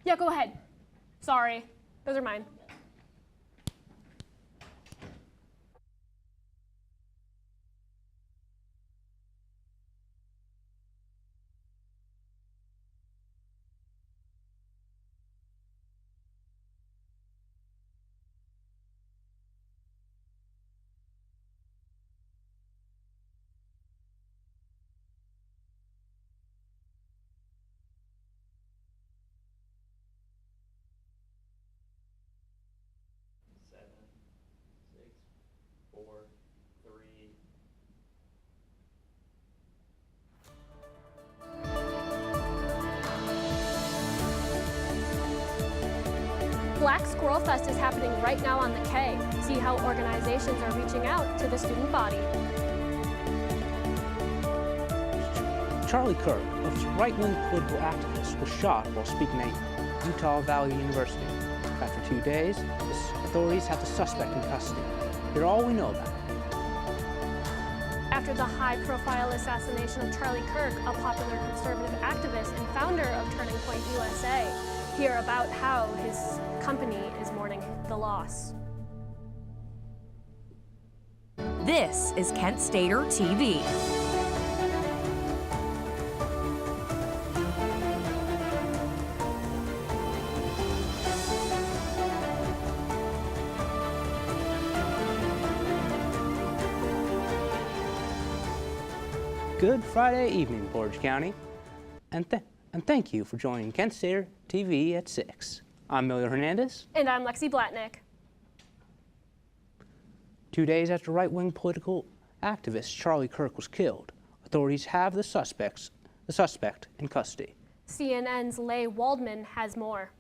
Yeah, go ahead. Sorry, those are mine. Black Squirrel Fest is happening right now on the K. See how organizations are reaching out to the student body. Charlie Kirk, a right-wing political activist, was shot while speaking at Utah Valley University. After 2 days, authorities have the suspect in custody. Here's all we know about it. After the high-profile assassination of Charlie Kirk, a popular conservative activist and founder of Turning Point USA, hear about how his company is mourning the loss. This is Kent Stater TV. Good Friday evening, Portage County, and thank you for joining Kent Stater TV at 6. I'm Miller Hernandez. And I'm Lexi Blatnick. 2 days after right-wing political activist Charlie Kirk was killed, authorities have the suspect in custody. CNN's Leigh Waldman has more.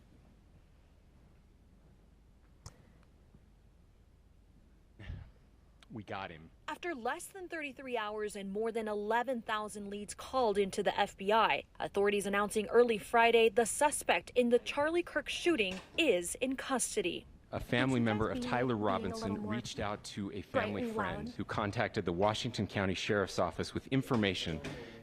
We got him. After less than 33 hours and more than 11,000 leads called into the FBI, authorities announcing early Friday the suspect in the Charlie Kirk shooting is in custody. A family member of Tyler Robinson reached out to a family friend who contacted the Washington County Sheriff's Office with information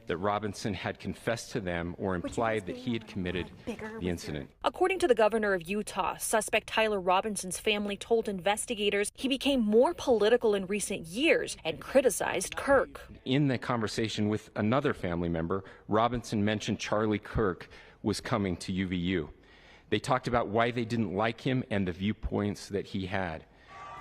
that Robinson had confessed to them or implied that he had committed the incident. According to the governor of Utah, suspect Tyler Robinson's family told investigators he became more political in recent years and criticized Kirk. In the conversation with another family member, Robinson mentioned Charlie Kirk was coming to UVU. They talked about why they didn't like him and the viewpoints that he had.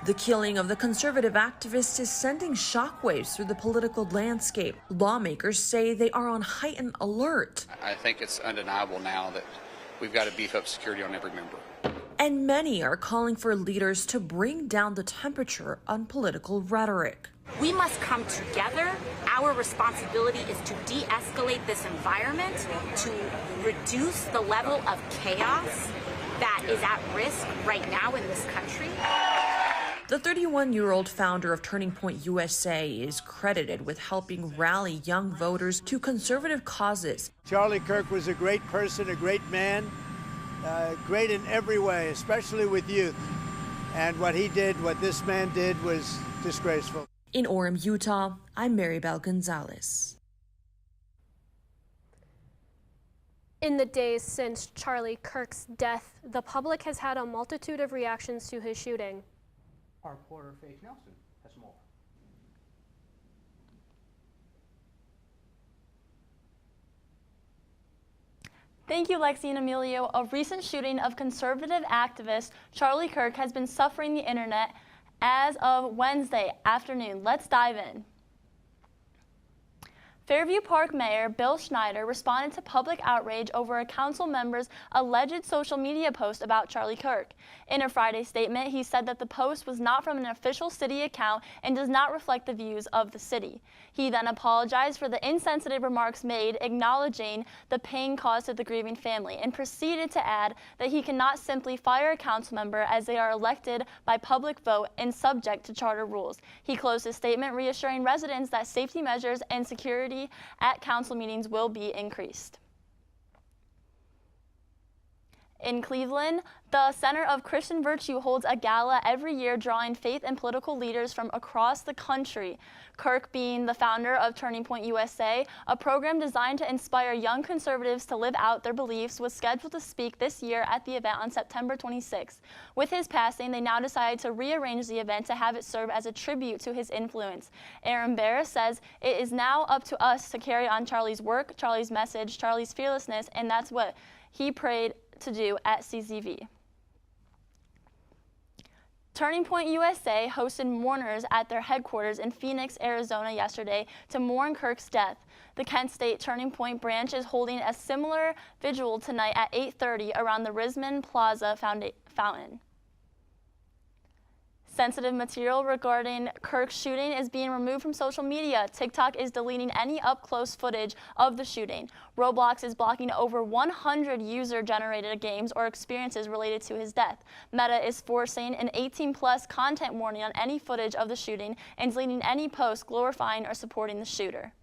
The killing of the conservative activist is sending shockwaves through the political landscape. Lawmakers say they are on heightened alert. I think it's undeniable now that we've got to beef up security on every member. And many are calling for leaders to bring down the temperature on political rhetoric. We must come together. Our responsibility is to de-escalate this environment, to reduce the level of chaos that is at risk right now in this country. The 31-year-old founder of Turning Point USA is credited with helping rally young voters to conservative causes. Charlie Kirk was a great person, a great man, great in every way, especially with youth. And what he did, what this man did, was disgraceful. In Orem, Utah, I'm Maribel Gonzalez. In the days since Charlie Kirk's death, the public has had a multitude of reactions to his shooting. Our reporter Faith Nelson has more. Thank you, Lexi and Emilio. A recent shooting of conservative activist Charlie Kirk has been suffering the internet as of Wednesday afternoon. Let's dive in. Fairview Park Mayor Bill Schneider responded to public outrage over a council member's alleged social media post about Charlie Kirk. In a Friday statement, he said that the post was not from an official city account and does not reflect the views of the city. He then apologized for the insensitive remarks made, acknowledging the pain caused to the grieving family, and proceeded to add that he cannot simply fire a council member as they are elected by public vote and subject to charter rules. He closed his statement reassuring residents that safety measures and security at council meetings will be increased. In Cleveland, the Center of Christian Virtue holds a gala every year drawing faith and political leaders from across the country. Kirk, being the founder of Turning Point USA, a program designed to inspire young conservatives to live out their beliefs, was scheduled to speak this year at the event on September 26th. With his passing, they now decided to rearrange the event to have it serve as a tribute to his influence. Aaron Barris says, "It is now up to us to carry on Charlie's work, Charlie's message, Charlie's fearlessness, and that's what he prayed to do at CZV." Turning Point USA hosted mourners at their headquarters in Phoenix, Arizona yesterday to mourn Kirk's death. The Kent State Turning Point branch is holding a similar vigil tonight at 8:30 around the Risman Plaza fountain. Sensitive material regarding Kirk's shooting is being removed from social media. TikTok is deleting any up-close footage of the shooting. Roblox is blocking over 100 user-generated games or experiences related to his death. Meta is forcing an 18-plus content warning on any footage of the shooting and deleting any posts glorifying or supporting the shooter.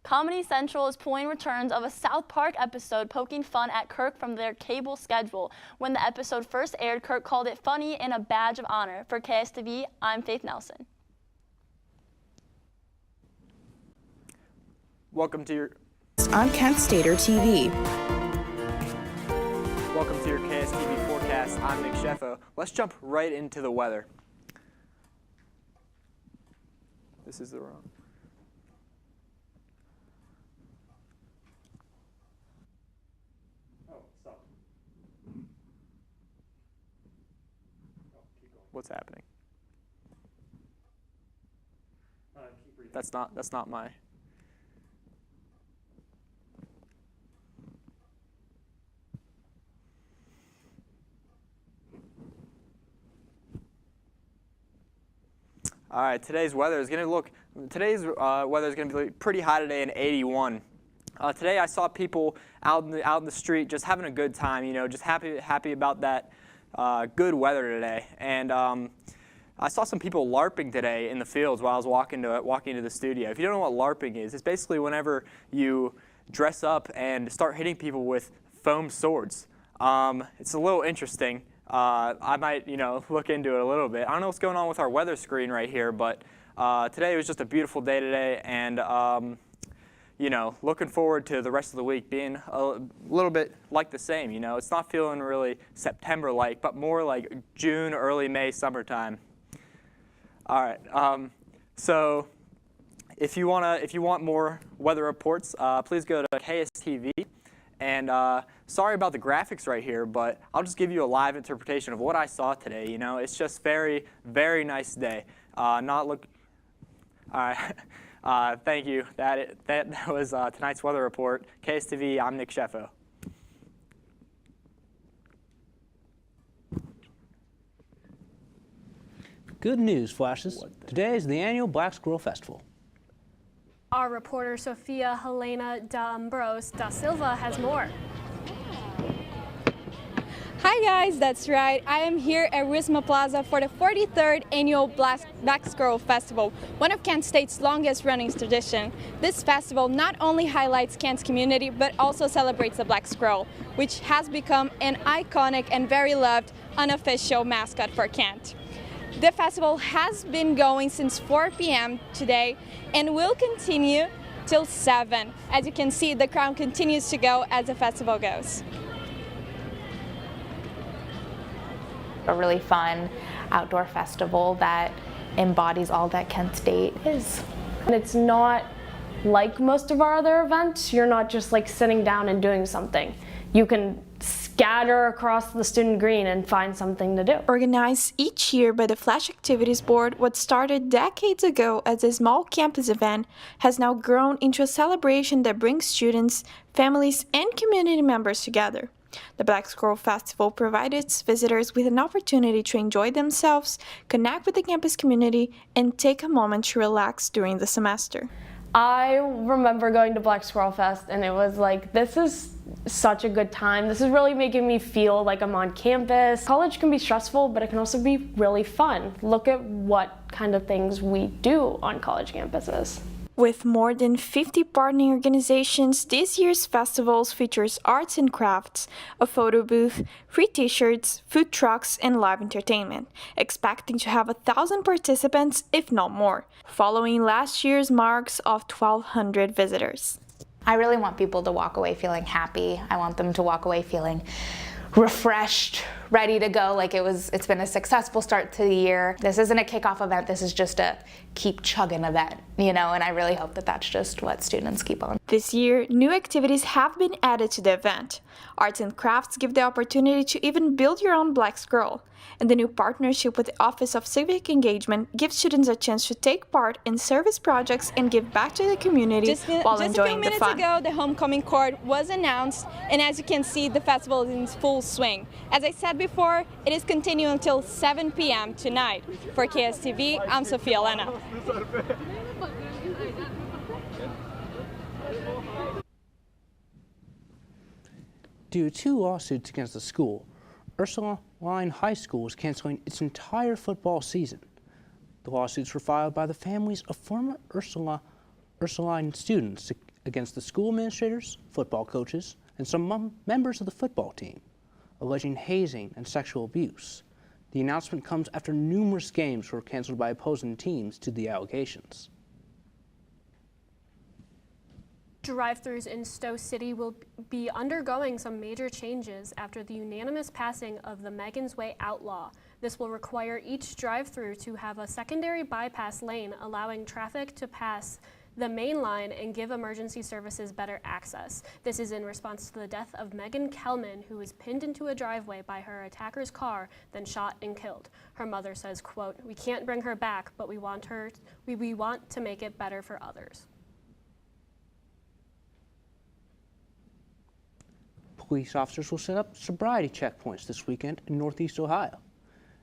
Comedy Central is pulling returns of a South Park episode poking fun at Kirk from their cable schedule. When the episode first aired, Kirk called it funny and a badge of honor. For KSTV, I'm Faith Nelson. Welcome to your on Kent Stater TV. Welcome to your KSTV forecast. I'm Nick Sheffo. Let's jump right into the weather. This is the wrong. What's happening? That's not my. All right, today's weather is going to be pretty high today and 81. Today I saw people out in the street just having a good time, you know, just happy about that good weather today. And I saw some people LARPing today in the fields while I was walking to the studio. If you don't know what LARPing is, it's basically whenever you dress up and start hitting people with foam swords. It's a little interesting. I might, look into it a little bit. I don't know what's going on with our weather screen right here, but today was just a beautiful day today, and looking forward to the rest of the week being a little bit like the same. It's not feeling really September-like, but more like June, early May, summertime. All right. So if you want more weather reports, please go to KSTV. And sorry about the graphics right here, but I'll just give you a live interpretation of what I saw today. It's just very, very nice day. All right. Thank you. That was tonight's weather report. KSTV, I'm Nick Sheffo. Good news flashes. Today is the annual Black Squirrel Festival. Our reporter Sofia Helena da Ambrose da Silva has more. Hi guys, that's right. I am here at Risman Plaza for the 43rd annual Black Squirrel Festival, one of Kent State's longest running traditions. This festival not only highlights Kent's community, but also celebrates the black squirrel, which has become an iconic and very loved unofficial mascot for Kent. The festival has been going since 4 p.m. today and will continue till 7. As you can see, the crowd continues to go as the festival goes. A really fun outdoor festival that embodies all that Kent State is. And it's not like most of our other events. You're not just like sitting down and doing something. You can scatter across the student green and find something to do. Organized each year by the Flash Activities Board, what started decades ago as a small campus event has now grown into a celebration that brings students, families, and community members together. The Black Squirrel Festival provides its visitors with an opportunity to enjoy themselves, connect with the campus community, and take a moment to relax during the semester. I remember going to Black Squirrel Fest and it was like, this is such a good time. This is really making me feel like I'm on campus. College can be stressful, but it can also be really fun. Look at what kind of things we do on college campuses. With more than 50 partner organizations, this year's festivals features arts and crafts, a photo booth, free t-shirts, food trucks, and live entertainment, expecting to have 1,000 participants, if not more, following last year's marks of 1,200 visitors. I really want people to walk away feeling happy. I want them to walk away feeling refreshed, ready to go, like it's been a successful start to the year. This isn't a kickoff event, this is just a keep chugging event, and I really hope that that's just what students keep on. This year, new activities have been added to the event. Arts and crafts give the opportunity to even build your own Black Scroll, and the new partnership with the Office of Civic Engagement gives students a chance to take part in service projects and give back to the community while enjoying the fun. Just a few minutes ago, the homecoming court was announced, and as you can see, the festival is in full swing. As I said before, it is continuing until 7 p.m. tonight. For KSTV, I'm Sofia Elena. Due to 2 lawsuits against the school, Ursuline High School is canceling its entire football season. The lawsuits were filed by the families of former Ursuline students against the school administrators, football coaches, and some members of the football team, alleging hazing and sexual abuse. The announcement comes after numerous games were canceled by opposing teams to the allegations. Drive-thrus in Stowe City will be undergoing some major changes after the unanimous passing of the Megan's Way outlaw. This will require each drive-thru to have a secondary bypass lane, allowing traffic to pass the main line and give emergency services better access. This is in response to the death of Megan Kellman, who was pinned into a driveway by her attacker's car, then shot and killed. Her mother says, quote, "We can't bring her back, but we want to make it better for others." Police officers will set up sobriety checkpoints this weekend in Northeast Ohio.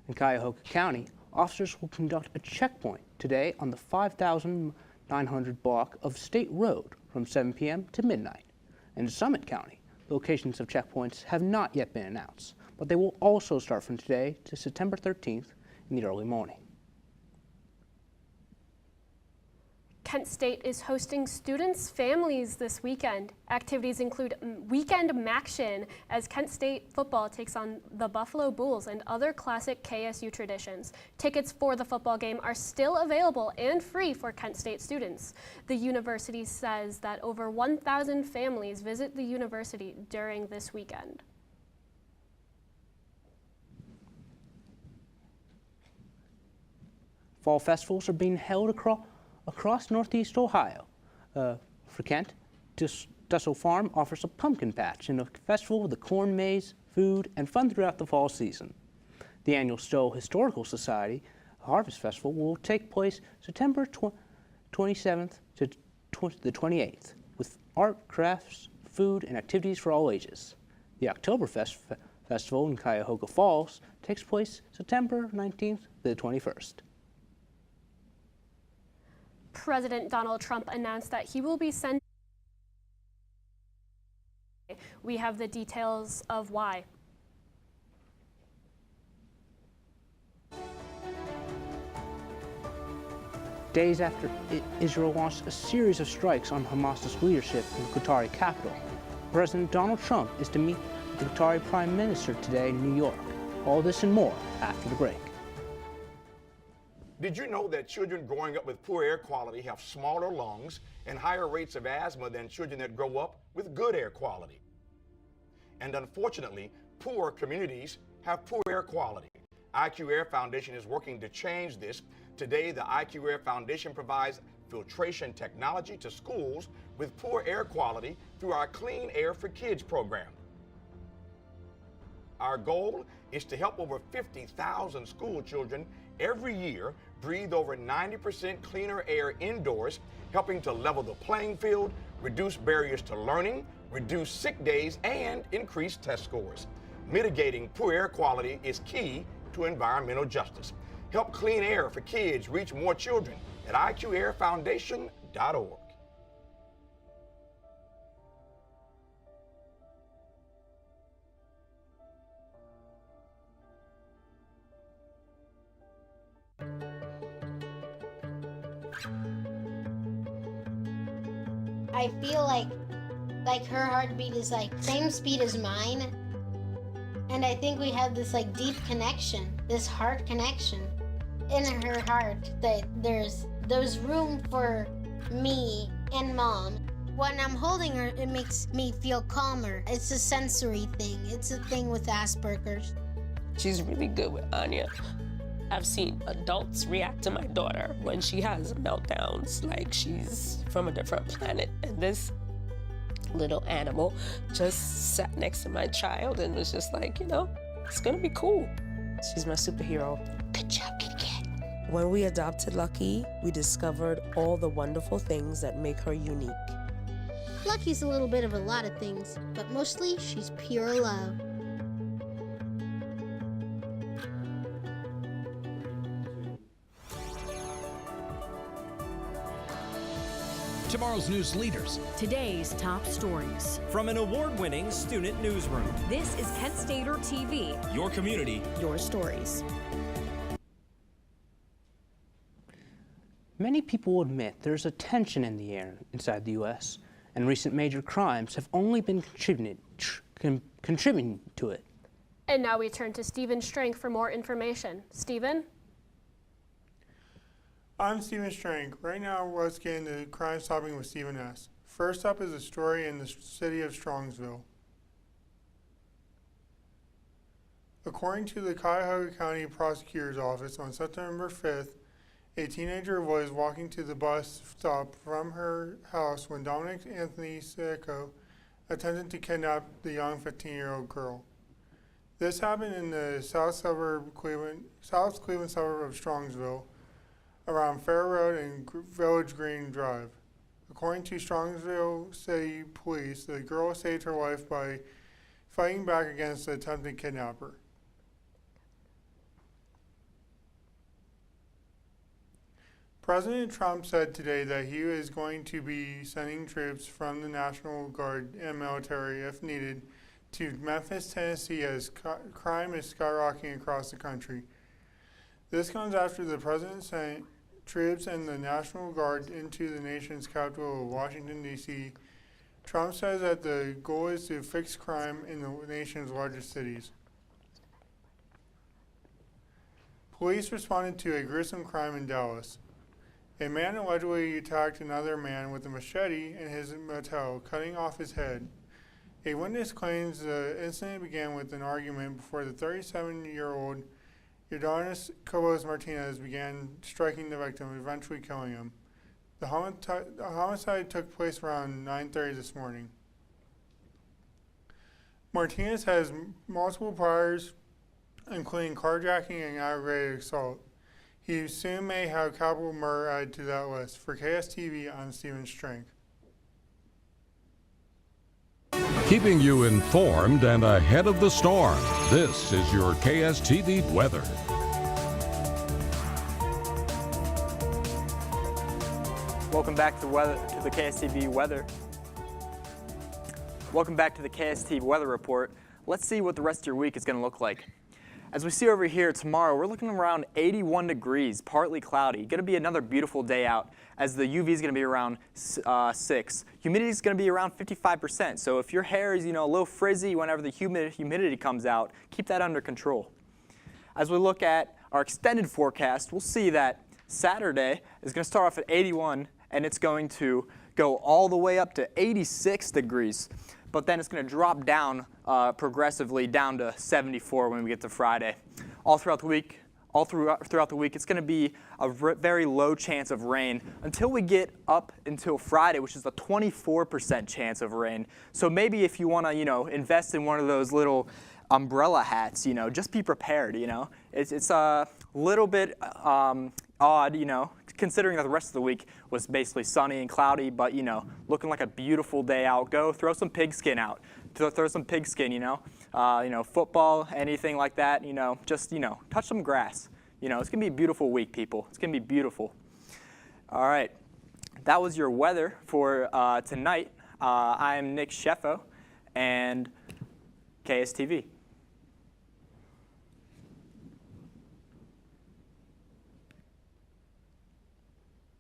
In Cuyahoga County, officers will conduct a checkpoint today on the 5,900 block of State Road from 7 p.m. to midnight. In Summit County, locations of checkpoints have not yet been announced, but they will also start from today to September 13th in the early morning. Kent State is hosting students' families this weekend. Activities include Weekend Maction as Kent State football takes on the Buffalo Bulls and other classic KSU traditions. Tickets for the football game are still available and free for Kent State students. The university says that over 1,000 families visit the university during this weekend. Fall festivals are being held across Northeast Ohio. For Kent, Dussel Farm offers a pumpkin patch and a festival with a corn maze, food, and fun throughout the fall season. The annual Stowe Historical Society Harvest Festival will take place September 27th to the 28th, with art, crafts, food, and activities for all ages. The Oktoberfest Festival in Cuyahoga Falls takes place September 19th to the 21st. President Donald Trump announced that he will be sending. We have the details of why. Days after Israel launched a series of strikes on Hamas's leadership in the Qatari capital, President Donald Trump is to meet with the Qatari Prime Minister today in New York. All this and more after the break. Did you know that children growing up with poor air quality have smaller lungs and higher rates of asthma than children that grow up with good air quality? And unfortunately, poor communities have poor air quality. IQ Air Foundation is working to change this. Today, the IQ Air Foundation provides filtration technology to schools with poor air quality through our Clean Air for Kids program. Our goal is to help over 50,000 school children every year breathe over 90% cleaner air indoors, helping to level the playing field, reduce barriers to learning, reduce sick days, and increase test scores. Mitigating poor air quality is key to environmental justice. Help Clean Air for Kids reach more children at IQAirFoundation.org. I feel like her heartbeat is like same speed as mine. And I think we have this like deep connection, this heart connection in her heart, that there's room for me and Mom. When I'm holding her, it makes me feel calmer. It's a sensory thing. It's a thing with Asperger's. She's really good with Anya. I've seen adults react to my daughter when she has meltdowns like she's from a different planet. And this little animal just sat next to my child and was just like, you know, it's gonna be cool. She's my superhero. Good job, Kitty Cat. When we adopted Lucky, we discovered all the wonderful things that make her unique. Lucky's a little bit of a lot of things, but mostly she's pure love. Tomorrow's news leaders. Today's top stories. From an award-winning student newsroom. This is Kent Stater TV. Your community. Your stories. Many people admit there's a tension in the air inside the U.S., and recent major crimes have only been contributing to it. And now we turn to Stephen Strank for more information. Stephen? I'm Stephen Strank. Right now, let's get into Crime Stopping with Stephen S. First up is a story in the city of Strongsville. According to the Cuyahoga County Prosecutor's Office, on September 5th, a teenager was walking to the bus stop from her house when Dominic Anthony Sacco attempted to kidnap the young 15-year-old girl. This happened in the South Cleveland suburb of Strongsville, around Fair Road and Village Green Drive. According to Strongsville City Police, the girl saved her life by fighting back against the attempted kidnapper. President Trump said today that he is going to be sending troops from the National Guard and military, if needed, to Memphis, Tennessee, as crime is skyrocketing across the country. This comes after the president sent troops and the National Guard into the nation's capital of Washington, D.C. Trump says that the goal is to fix crime in the nation's largest cities. Police responded to a gruesome crime in Dallas. A man allegedly attacked another man with a machete in his motel, cutting off his head. A witness claims the incident began with an argument before the 37-year-old Yordanis Cobos Martinez began striking the victim, eventually killing him. The homicide took place around 9:30 this morning. Martinez has multiple priors, including carjacking and aggravated assault. He soon may have capital murder added to that list. For KSTV, I'm Stephen Strank. Keeping you informed and ahead of the storm, this is your KSTV weather. Welcome back to the KSTV weather. Welcome back to the KSTV weather report. Let's see what the rest of your week is going to look like. As we see over here tomorrow, we're looking around 81 degrees, partly cloudy. Going to be another beautiful day out, as the UV is going to be around 6. Humidity is going to be around 55%. So if your hair is, a little frizzy whenever the humidity comes out, keep that under control. As we look at our extended forecast, we'll see that Saturday is going to start off at 81, and it's going to go all the way up to 86 degrees. But then it's going to drop down progressively down to 74 when we get to Friday. All throughout the week, it's going to be a very low chance of rain until we get up until Friday, which is a 24% chance of rain. So maybe if you want to, invest in one of those little umbrella hats, just be prepared. It's a little bit odd, considering that the rest of the week was basically sunny and cloudy, but, looking like a beautiful day out. Go throw some pigskin out. Throw some pigskin, football, anything like that, just, touch some grass. It's going to be a beautiful week, people. It's going to be beautiful. All right. That was your weather for tonight. I'm Nick Sheffo, and KSTV.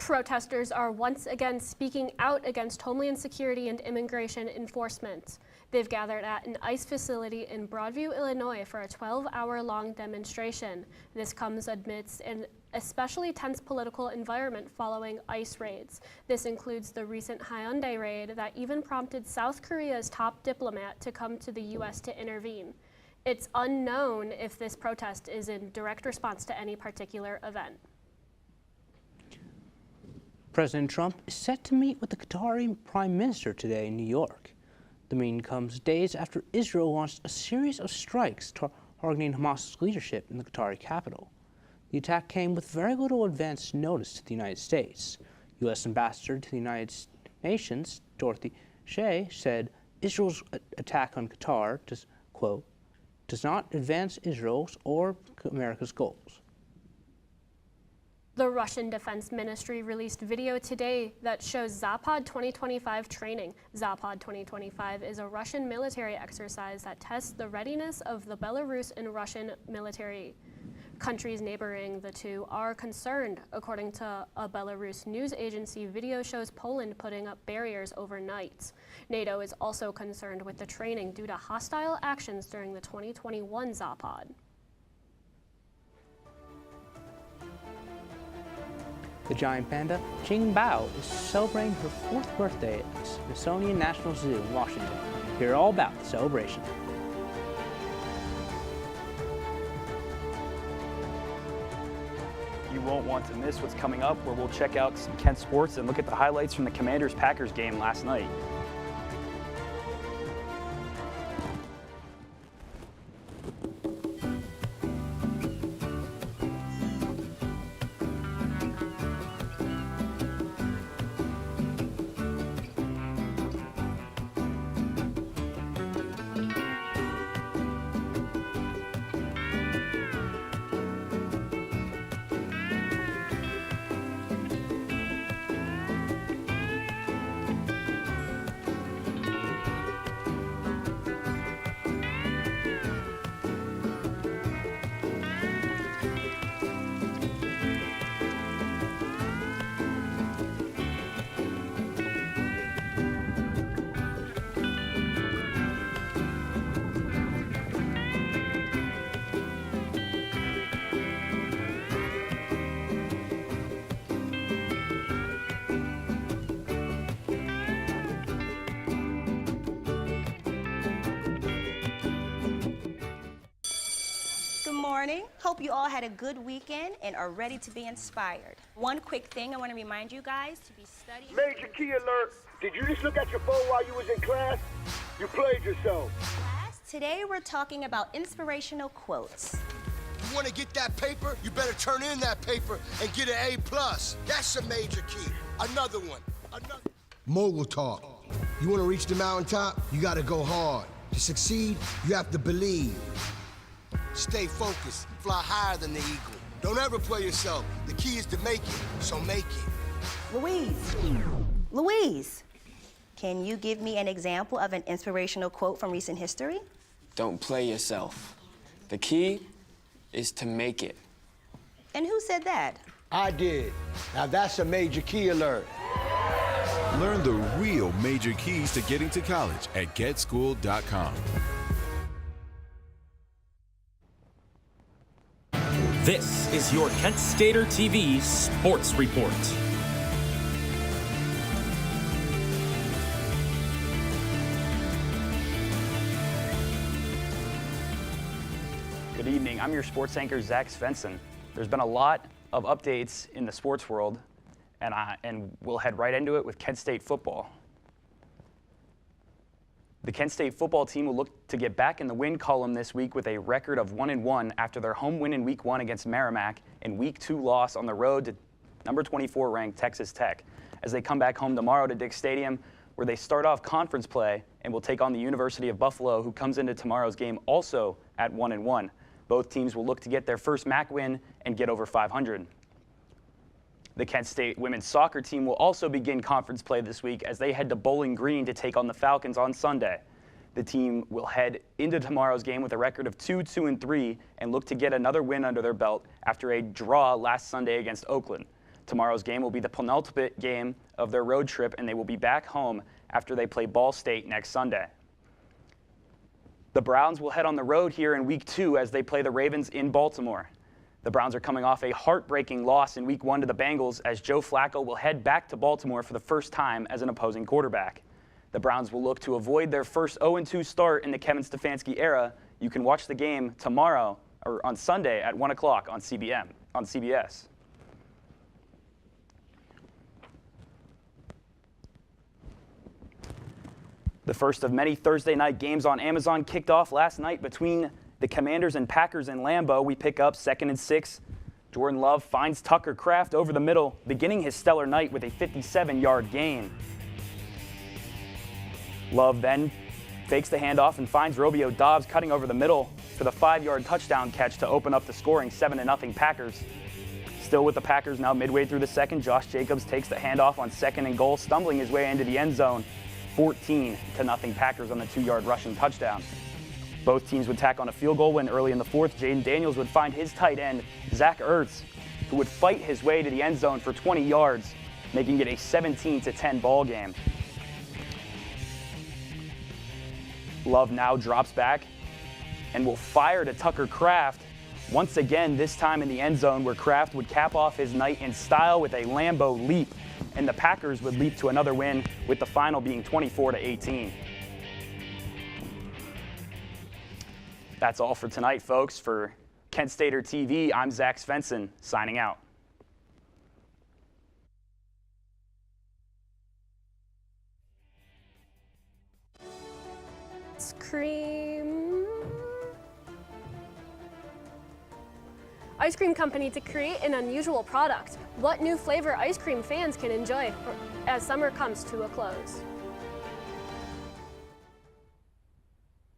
Protesters are once again speaking out against Homeland Security and immigration enforcement. They've gathered at an ICE facility in Broadview, Illinois for a 12-hour-long demonstration. This comes amidst an especially tense political environment following ICE raids. This includes the recent Hyundai raid that even prompted South Korea's top diplomat to come to the U.S. to intervene. It's unknown if this protest is in direct response to any particular event. President Trump is set to meet with the Qatari Prime Minister today in New York. The meeting comes days after Israel launched a series of strikes targeting Hamas's leadership in the Qatari capital. The attack came with very little advance notice to the United States. U.S. Ambassador to the United Nations, Dorothy Shea, said Israel's attack on Qatar does not advance Israel's or America's goals. The Russian Defense Ministry released video today that shows Zapad 2025 training. Zapad 2025 is a Russian military exercise that tests the readiness of the Belarus and Russian military. Countries neighboring the two are concerned. According to a Belarus news agency, video shows Poland putting up barriers overnight. NATO is also concerned with the training due to hostile actions during the 2021 Zapad. The giant panda, Jingbao, is celebrating her 4th birthday at the Smithsonian National Zoo in Washington. Hear all about the celebration. You won't want to miss what's coming up, where we'll check out some Kent sports and look at the highlights from the Commanders-Packers game last night. Morning. Hope you all had a good weekend and are ready to be inspired. One quick thing I want to remind you guys to be studying. Major key alert. Did you just look at your phone while you was in class? You played yourself. Class, today we're talking about inspirational quotes. You want to get that paper? You better turn in that paper and get an A+. That's a major key. Another one. Mogul talk. You want to reach the mountaintop? You got to go hard. To succeed, you have to believe. Stay focused, fly higher than the eagle. Don't ever play yourself. The key is to make it, so make it. Louise, can you give me an example of an inspirational quote from recent history? Don't play yourself. The key is to make it. And who said that? I did. Now that's a major key alert. Learn the real major keys to getting to college at getschool.com. This is your Kent Stater TV Sports Report. Good evening. I'm your sports anchor, Zach Svensson. There's been a lot of updates in the sports world, and we'll head right into it with Kent State football. The Kent State football team will look to get back in the win column this week with a record of 1-1 after their home win in Week 1 against Merrimack and Week 2 loss on the road to number 24 ranked Texas Tech, as they come back home tomorrow to Dick Stadium, where they start off conference play and will take on the University of Buffalo, who comes into tomorrow's game also at 1-1. Both teams will look to get their first MAC win and get over 500. The Kent State women's soccer team will also begin conference play this week as they head to Bowling Green to take on the Falcons on Sunday. The team will head into tomorrow's game with a record of 2-2-3 and look to get another win under their belt after a draw last Sunday against Oakland. Tomorrow's game will be the penultimate game of their road trip, and they will be back home after they play Ball State next Sunday. The Browns will head on the road here in Week 2 as they play the Ravens in Baltimore. The Browns are coming off a heartbreaking loss in Week 1 to the Bengals as Joe Flacco will head back to Baltimore for the first time as an opposing quarterback. The Browns will look to avoid their first 0-2 start in the Kevin Stefanski era. You can watch the game tomorrow or on Sunday at 1 o'clock on CBS. The first of many Thursday night games on Amazon kicked off last night between the Commanders and Packers in Lambeau. We pick up 2nd and 6. Jordan Love finds Tucker Kraft over the middle, beginning his stellar night with a 57-yard gain. Love then fakes the handoff and finds Romeo Doubs cutting over the middle for the 5-yard touchdown catch to open up the scoring 7-0 Packers. Still with the Packers now midway through the second, Josh Jacobs takes the handoff on 2nd and goal, stumbling his way into the end zone. 14-0 Packers on the 2-yard rushing touchdown. Both teams would tack on a field goal win early in the fourth. Jaden Daniels would find his tight end, Zach Ertz, who would fight his way to the end zone for 20 yards, making it a 17-10 ball game. Love now drops back and will fire to Tucker Kraft. Once again, this time in the end zone where Kraft would cap off his night in style with a Lambeau leap, and the Packers would leap to another win with the final being 24-18. That's all for tonight, folks. For Kent Stater TV, I'm Zach Svensson, signing out. Ice cream. Ice cream company to create an unusual product. What new flavor ice cream fans can enjoy as summer comes to a close?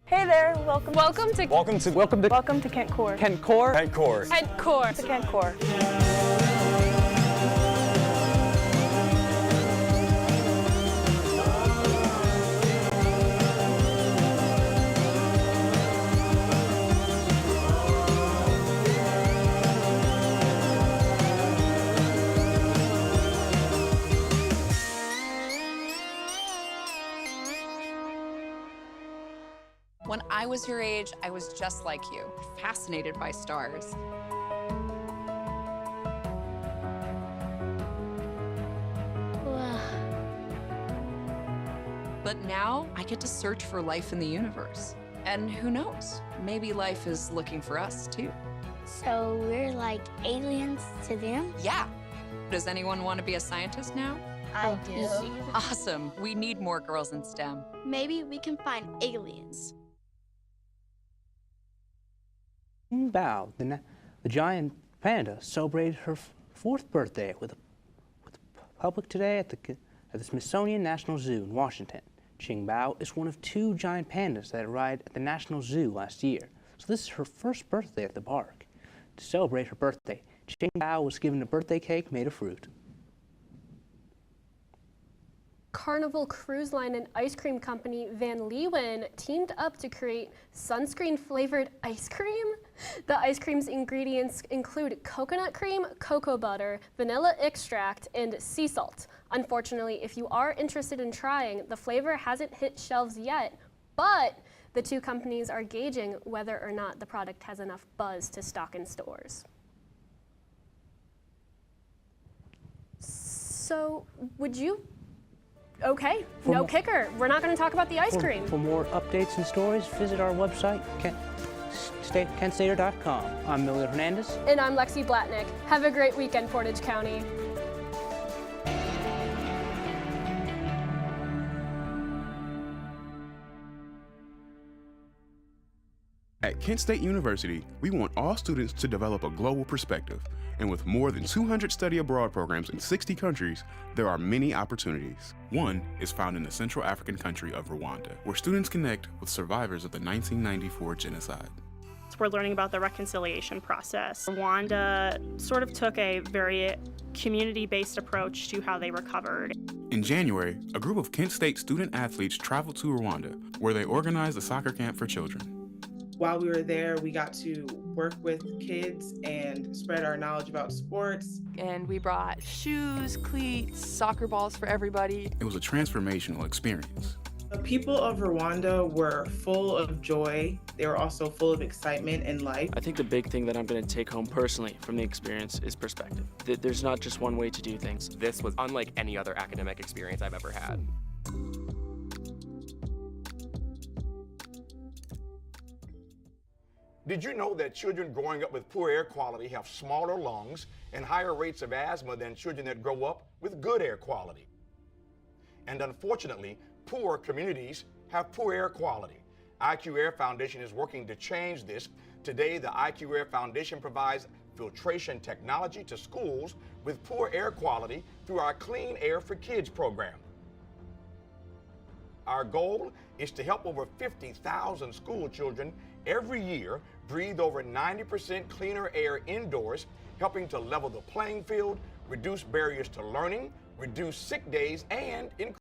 Hey there, welcome to Kent Core. Kent Core. Kent Core. Kent Core. To Kent Core. When I was your age, I was just like you, fascinated by stars. But now I get to search for life in the universe. And who knows, maybe life is looking for us too. So we're like aliens to them? Yeah. Does anyone want to be a scientist now? I do. Awesome. We need more girls in STEM. Maybe we can find aliens. Bao, the giant panda, celebrated her 4th birthday with the public today at the Smithsonian National Zoo in Washington. Qingbao is one of 2 giant pandas that arrived at the National Zoo last year, so this is her first birthday at the park. To celebrate her birthday, Qingbao was given a birthday cake made of fruit. Carnival Cruise Line and ice cream company Van Leeuwen teamed up to create sunscreen-flavored ice cream. The ice cream's ingredients include coconut cream, cocoa butter, vanilla extract, and sea salt. Unfortunately, if you are interested in trying, the flavor hasn't hit shelves yet, but the 2 companies are gauging whether or not the product has enough buzz to stock in stores. So, would you? Okay, no kicker. We're not going to talk about the ice cream. For more updates and stories, visit our website, KentStater.com. I'm Miller Hernandez. And I'm Lexi Blatnick. Have a great weekend, Portage County. At Kent State University, we want all students to develop a global perspective. And with more than 200 study abroad programs in 60 countries, there are many opportunities. One is found in the Central African country of Rwanda, where students connect with survivors of the 1994 genocide. We're learning about the reconciliation process. Rwanda sort of took a very community-based approach to how they recovered. In January, a group of Kent State student athletes traveled to Rwanda, where they organized a soccer camp for children. While we were there, we got to work with kids and spread our knowledge about sports. And we brought shoes, cleats, soccer balls for everybody. It was a transformational experience. The people of Rwanda were full of joy. They were also full of excitement and life. I think the big thing that I'm going to take home personally from the experience is perspective. There's not just one way to do things. This was unlike any other academic experience I've ever had. Did you know that children growing up with poor air quality have smaller lungs and higher rates of asthma than children that grow up with good air quality? And unfortunately, poor communities have poor air quality. IQ Air Foundation is working to change this. Today, the IQ Air Foundation provides filtration technology to schools with poor air quality through our Clean Air for Kids program. Our goal is to help over 50,000 school children every year breathe over 90% cleaner air indoors, helping to level the playing field, reduce barriers to learning, reduce sick days, and increase